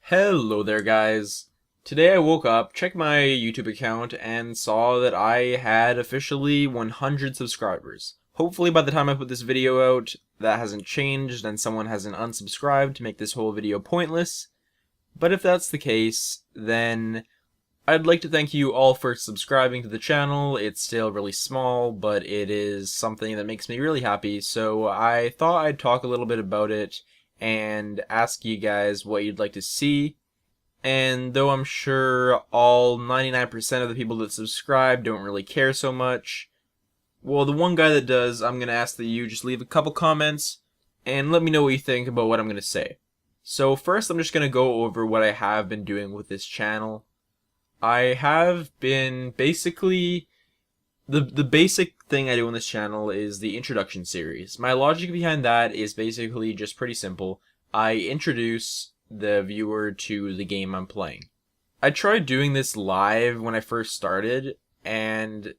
Hello there, guys. Today I woke up, checked my YouTube account, and saw that I had officially 100 subscribers. Hopefully by the time I put this video out, that hasn't changed and someone hasn't unsubscribed to make this whole video pointless. But if that's the case, then I'd like to thank you all for subscribing to the channel. It's still really small, but it is something that makes me really happy, so I thought I'd talk a little bit about it and ask you guys what you'd like to see. And though I'm sure all 99% of the people that subscribe don't really care so much, well, the one guy that does, I'm going to ask that you just leave a couple comments and let me know what you think about what I'm going to say. So first, I'm just going to go over what I have been doing with this channel. I have been basically... The basic thing I do on this channel is the introduction series. My logic behind that is basically just pretty simple. I introduce the viewer to the game I'm playing. I tried doing this live when I first started, and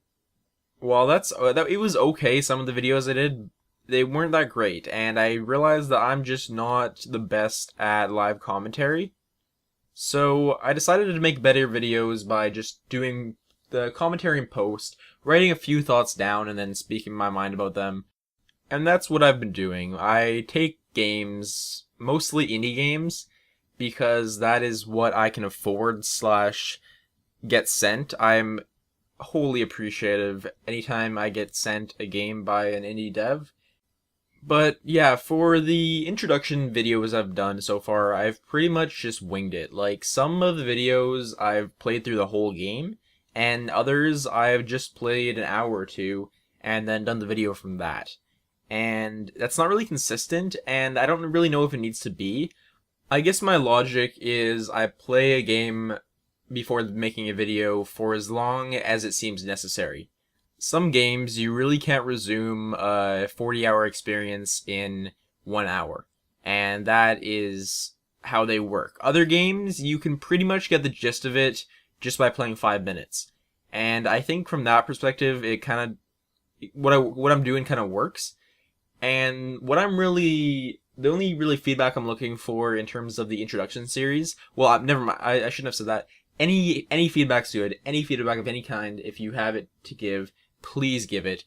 while it was okay, some of the videos I did, they weren't that great, and I realized that I'm just not the best at live commentary. So I decided to make better videos by just doing the commentary in post, writing a few thoughts down, and then speaking my mind about them. And that's what I've been doing. I take games, mostly indie games, because that is what I can afford / get sent. I'm wholly appreciative anytime I get sent a game by an indie dev. But yeah, for the introduction videos I've done so far, I've pretty much just winged it. Like, some of the videos I've played through the whole game, and others I've just played an hour or two and then done the video from that. And that's not really consistent, and I don't really know if it needs to be. I guess my logic is I play a game before making a video for as long as it seems necessary. Some games you really can't resume a 40-hour experience in 1 hour, and that is how they work. Other games, you can pretty much get the gist of it just by playing 5 minutes. And I think from that perspective, it kind of, what I'm doing kind of works. And the only really feedback I'm looking for in terms of the introduction series, well, never mind, I shouldn't have said that. Any feedback's good. Any feedback of any kind, if you have it to give, please give it.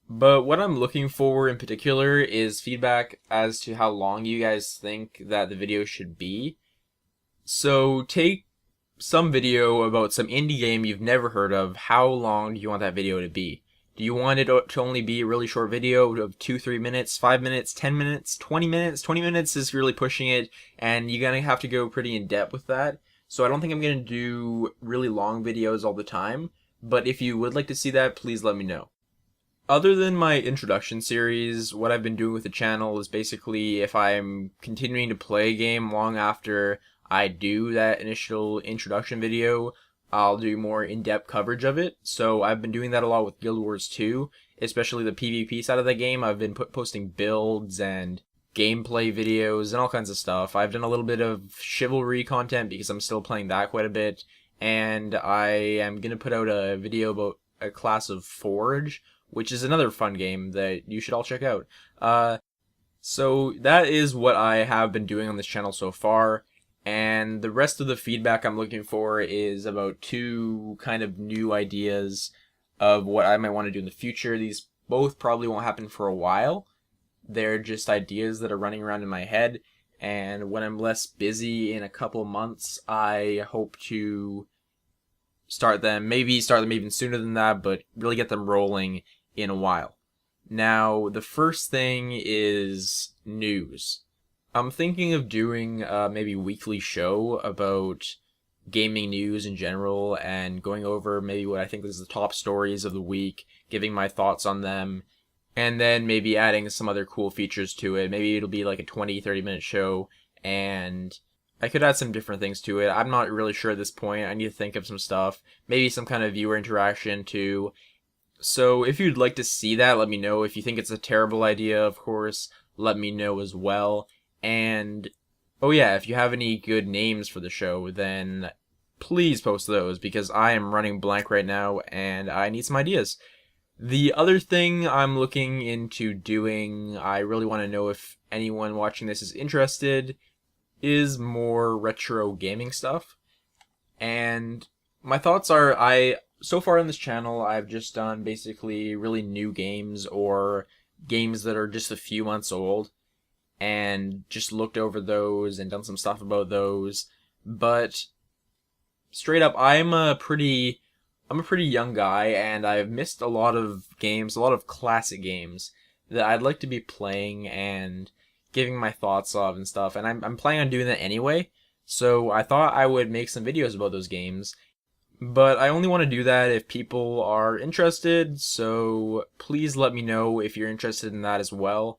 But what I'm looking for in particular is feedback as to how long you guys think that the video should be. So take some video about some indie game you've never heard of. How long do you want that video to be? Do you want it to only be a really short video of 2-3 minutes, 5 minutes, 10 minutes, 20 minutes? 20 minutes is really pushing it, and you're gonna have to go pretty in depth with that. So I don't think I'm gonna do really long videos all the time, but if you would like to see that, please let me know. Other than my introduction series, what I've been doing with the channel is basically if I'm continuing to play a game long after I do that initial introduction video, I'll do more in-depth coverage of it. So I've been doing that a lot with Guild Wars 2, especially the PvP side of the game. I've been posting builds and gameplay videos and all kinds of stuff. I've done a little bit of Chivalry content because I'm still playing that quite a bit, and I am going to put out a video about a class of Forge, which is another fun game that you should all check out. So that is what I have been doing on this channel so far. And the rest of the feedback I'm looking for is about 2 kind of new ideas of what I might want to do in the future. These both probably won't happen for a while. They're just ideas that are running around in my head. And when I'm less busy in a couple months, I hope to start them even sooner than that, but really get them rolling in a while. Now, the first thing is news. I'm thinking of doing maybe a weekly show about gaming news in general and going over maybe what I think is the top stories of the week, giving my thoughts on them, and then maybe adding some other cool features to it. Maybe it'll be like a 20-30 minute show, and I could add some different things to it. I'm not really sure at this point. I need to think of some stuff. Maybe some kind of viewer interaction too. So if you'd like to see that, let me know. If you think it's a terrible idea, of course, let me know as well. And, oh yeah, if you have any good names for the show, then please post those, because I am running blank right now, and I need some ideas. The other thing I'm looking into doing, I really want to know if anyone watching this is interested, is more retro gaming stuff. And my thoughts are, so far on this channel I've just done basically really new games or games that are just a few months old and just looked over those and done some stuff about those. But straight up, I'm a pretty young guy, and I've missed a lot of games, a lot of classic games that I'd like to be playing and giving my thoughts of and stuff. And I'm planning on doing that anyway. So I thought I would make some videos about those games. But I only want to do that if people are interested, so please let me know if you're interested in that as well.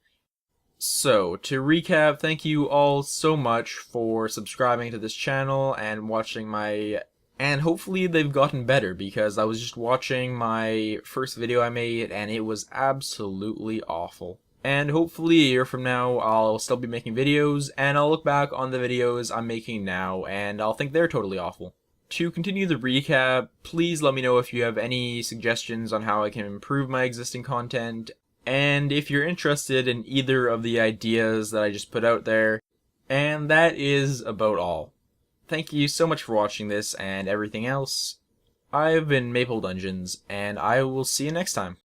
So, to recap, thank you all so much for subscribing to this channel and watching my... And hopefully they've gotten better, because I was just watching my first video I made and it was absolutely awful. And hopefully a year from now I'll still be making videos, and I'll look back on the videos I'm making now and I'll think they're totally awful. To continue the recap, please let me know if you have any suggestions on how I can improve my existing content, and if you're interested in either of the ideas that I just put out there. And that is about all. Thank you so much for watching this and everything else. I've been Maple Dungeons, and I will see you next time.